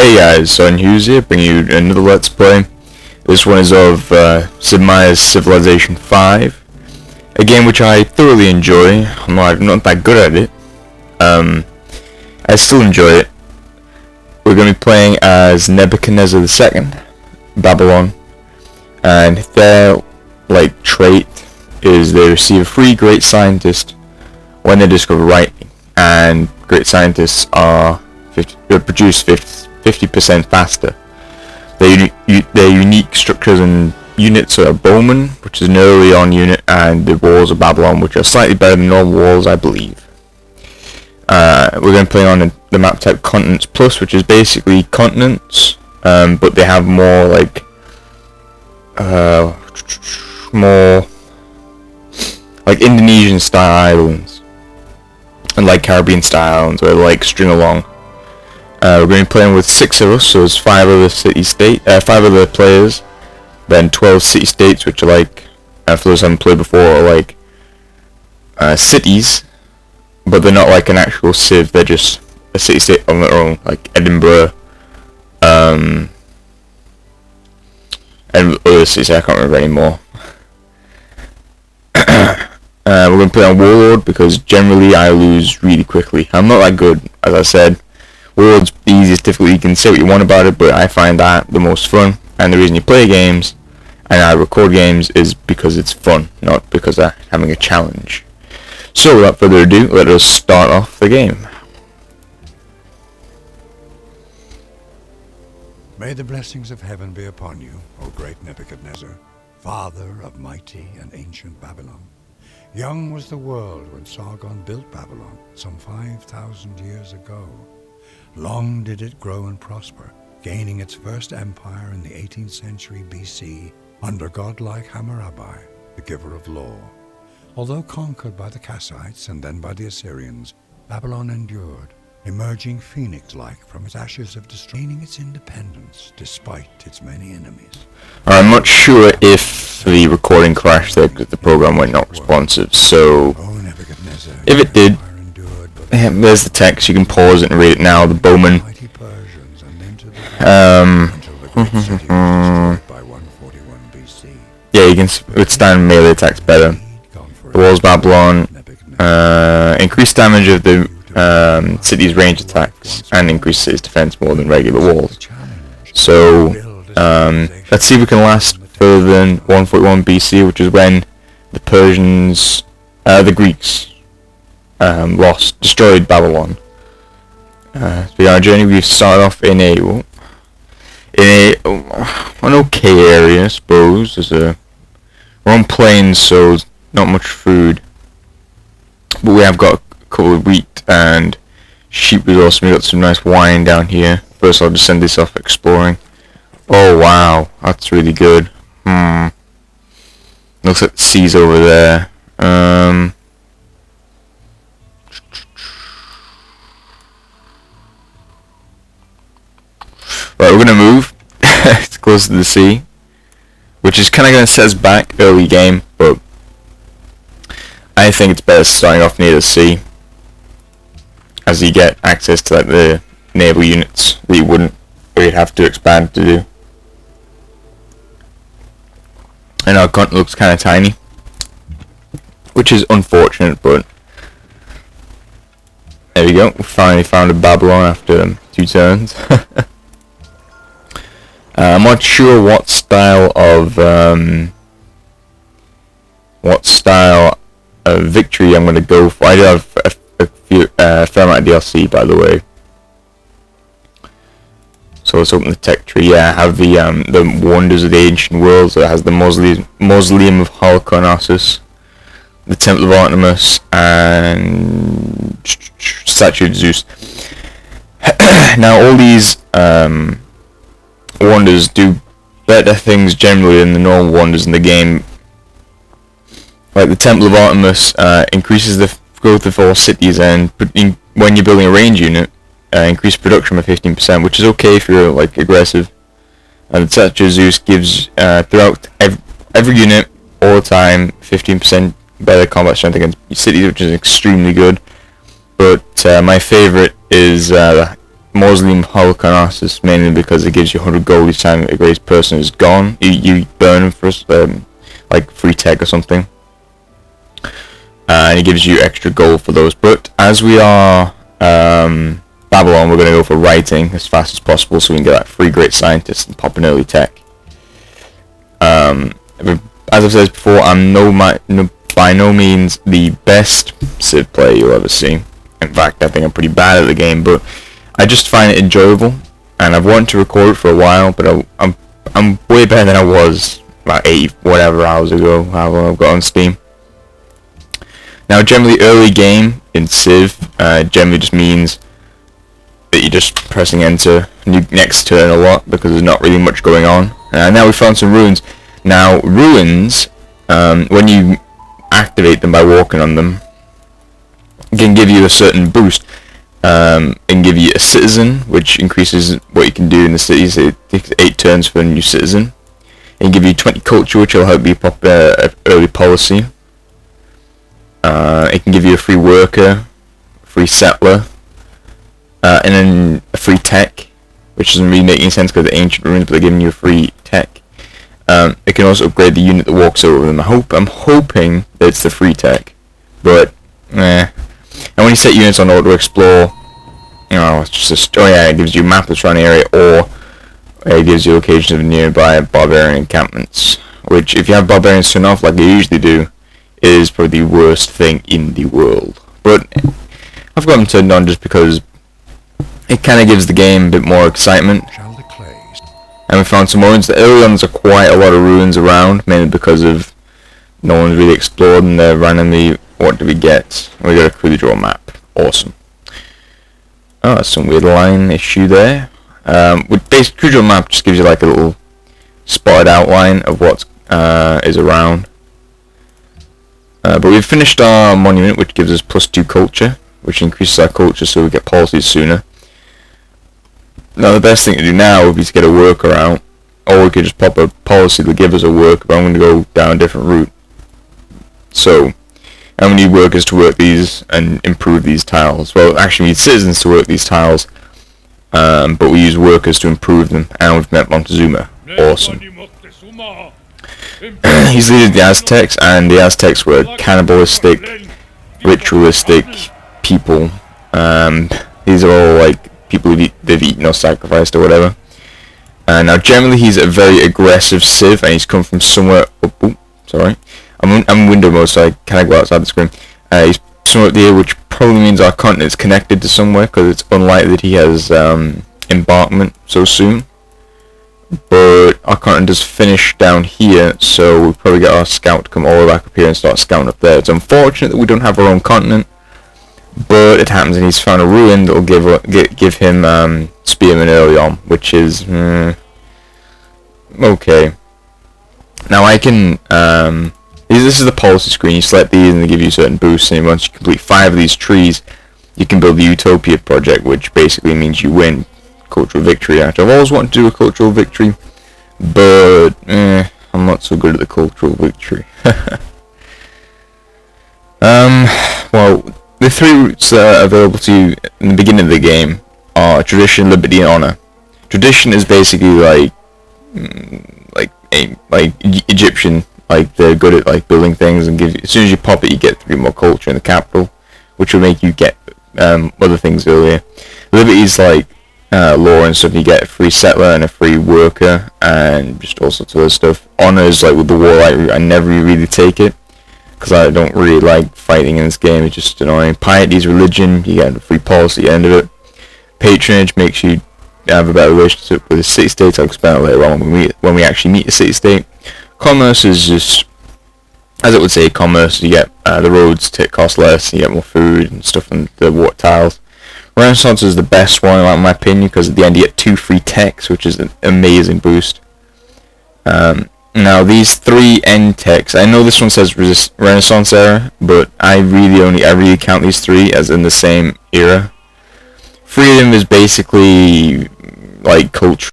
Hey guys, Son Hughes here, bringing you another Let's Play. This one is of Sid Meier's Civilization 5, a game which I thoroughly enjoy. I'm not that good at it. I still enjoy it. We're going to be playing as Nebuchadnezzar II, Babylon, and their trait is they receive a free great scientist when they discover writing, and great scientists are produced 50% faster. Their unique structures and units are Bowman, which is an early on unit, and the walls of Babylon, which are slightly better than normal walls, I believe. We're going to play on the map type Continents Plus, which is basically continents, but they have more Indonesian style islands, and Caribbean style islands, where they string along. We're going to be playing with 6 of us, so there's 5 5 other players, then 12 city-states, which are for those who haven't played before, are cities, but they're not an actual civ, they're just a city-state on their own, like Edinburgh, and other cities I can't remember anymore. We're going to play on Warlord, because generally I lose really quickly. I'm not that good, as I said. Warlord's the easiest difficulty. You can say what you want about it, but I find that the most fun, and the reason you play games and I record games is because it's fun, not because I'm having a challenge. So without further ado, let us start off the game. May the blessings of heaven be upon you, O great Nebuchadnezzar, father of mighty and ancient Babylon. Young was the world when Sargon built Babylon some 5,000 years ago. Long did it grow and prosper, gaining its first empire in the 18th century BC under godlike Hammurabi, the giver of law. Although conquered by the Kassites and then by the Assyrians, Babylon endured, emerging phoenix-like from its ashes of destruction, gaining its independence despite its many enemies. I'm not sure if the recording crashed there because the program went not responsive, so if it did, there's the text, you can pause it and read it now. The Bowman. Yeah, you can withstand melee attacks better. The walls of Babylon, increased damage of the city's range attacks, and increased city's defense more than regular walls. So, let's see if we can last further than 141 BC, which is when the Persians, the Greeks, destroyed Babylon. So on our journey, we've started off in an okay area, I suppose. We're on plains, so there's not much food, but we have got a couple of wheat and sheep resources. We got some nice wine down here. First, I'll just send this off exploring. Oh wow, that's really good. Looks like the sea's over there. Right, we're gonna move. It's close to the sea, which is kind of gonna set us back early game, but I think it's better starting off near the sea, as you get access to the naval units that you'd have to expand to do. And our continent looks kind of tiny, which is unfortunate, but there we go. We finally found a Babylon after 2 turns. I'm not sure what style of victory I'm going to go for. I do have a fair amount of DLC, by the way. So let's open the tech tree. Yeah, I have the Wonders of the Ancient World. So it has the Mausoleum of Halicarnassus, the Temple of Artemis, and Statue of Zeus. Now all these wonders do better things generally than the normal wonders in the game. Like the Temple of Artemis increases the growth of all cities, and when you're building a range unit, increase production by 15%, which is okay if you're aggressive. And the Statue of Zeus gives throughout every unit all the time 15% better combat strength against cities, which is extremely good. But my favorite is Mausoleum Holocaust, mainly because it gives you 100 gold each time a great person is gone. You burn them for like free tech or something, and it gives you extra gold for those. But as we are Babylon, we're going to go for writing as fast as possible so we can get that free great scientist and pop an early tech. As I've said before, I'm by no means the best Civ player you'll ever see. In fact, I think I'm pretty bad at the game, but I just find it enjoyable, and I've wanted to record it for a while, but I'm way better than I was about 8 whatever hours ago, however long I've got on Steam. Now, generally early game in Civ generally just means that you're just pressing enter next turn a lot because there's not really much going on. Now we found some ruins. Now ruins, when you activate them by walking on them, can give you a certain boost. And give you a citizen, which increases what you can do in the cities. It takes 8 turns for a new citizen. And give you 20 culture, which will help you pop early policy. It can give you a free worker, free settler, and then a free tech, which doesn't really make any sense because they're ancient ruins, but they're giving you a free tech. It can also upgrade the unit that walks over them. I'm hoping that it's the free tech, but and when you set units on auto explore, it's just it gives you a map of the surrounding area, or it gives you locations of nearby barbarian encampments, which if you have barbarians turn off like they usually do, is probably the worst thing in the world. But I've got them turned on just because it kind of gives the game a bit more excitement. And we found some ruins. The early ones are quite a lot of ruins around, mainly because of no one's really explored, and they're randomly, what do we get? We got a crudely drawn map. Awesome. Oh, that's some weird line issue there. With basic crudely drawn map just gives you like a little spotted outline of what is around. But we've finished our monument, which gives us +2 culture, which increases our culture so we get policies sooner. Now the best thing to do now would be to get a worker out, or we could just pop a policy to give us a worker, but I'm going to go down a different route. So, and we need workers to work these and improve these tiles. Well, actually we need citizens to work these tiles, but we use workers to improve them, and we've met Montezuma. Awesome. He's leading the Aztecs, and the Aztecs were cannibalistic, ritualistic people. These are all like people they've eaten or sacrificed or whatever. Now generally he's a very aggressive civ, and he's come from somewhere sorry, I'm in window mode, so I kind of go outside the screen. He's somewhere up here, which probably means our continent's connected to somewhere, because it's unlikely that he has embarkment so soon. But our continent does finish down here, so we'll probably get our scout to come all the way back up here and start scouting up there. It's unfortunate that we don't have our own continent, but it happens, and he's found a ruin that will give him spearmen early on, which is okay. Now I can this is the policy screen. You select these and they give you certain boosts, and once you complete 5 of these trees, you can build the Utopia project, which basically means you win cultural victory. I've always wanted to do a cultural victory, but I'm not so good at the cultural victory. Well, the 3 routes that are available to you in the beginning of the game are tradition, liberty, and honor. Tradition is basically like Egyptian, like they're good at like building things, and as soon as you pop it, you get 3 more culture in the capital, which will make you get other things earlier. Liberty is like law and stuff. You get a free settler and a free worker, and just all sorts of other stuff. Honor is like with the warlike route. I never really take it, because I don't really like fighting in this game. It's just annoying. Piety is religion. You get a free policy at the end of it. Patronage makes you have a better relationship with the city-state. I'll explain it later on when we actually meet the city-state. Commerce is just, as it would say, commerce. You get the roads cost less. You get more food and stuff and the water tiles. Renaissance is the best one, in my opinion, because at the end you get 2 free techs, which is an amazing boost. Now these 3 end techs, I know this one says Renaissance era, but I really count these 3 as in the same era. Freedom is basically like culture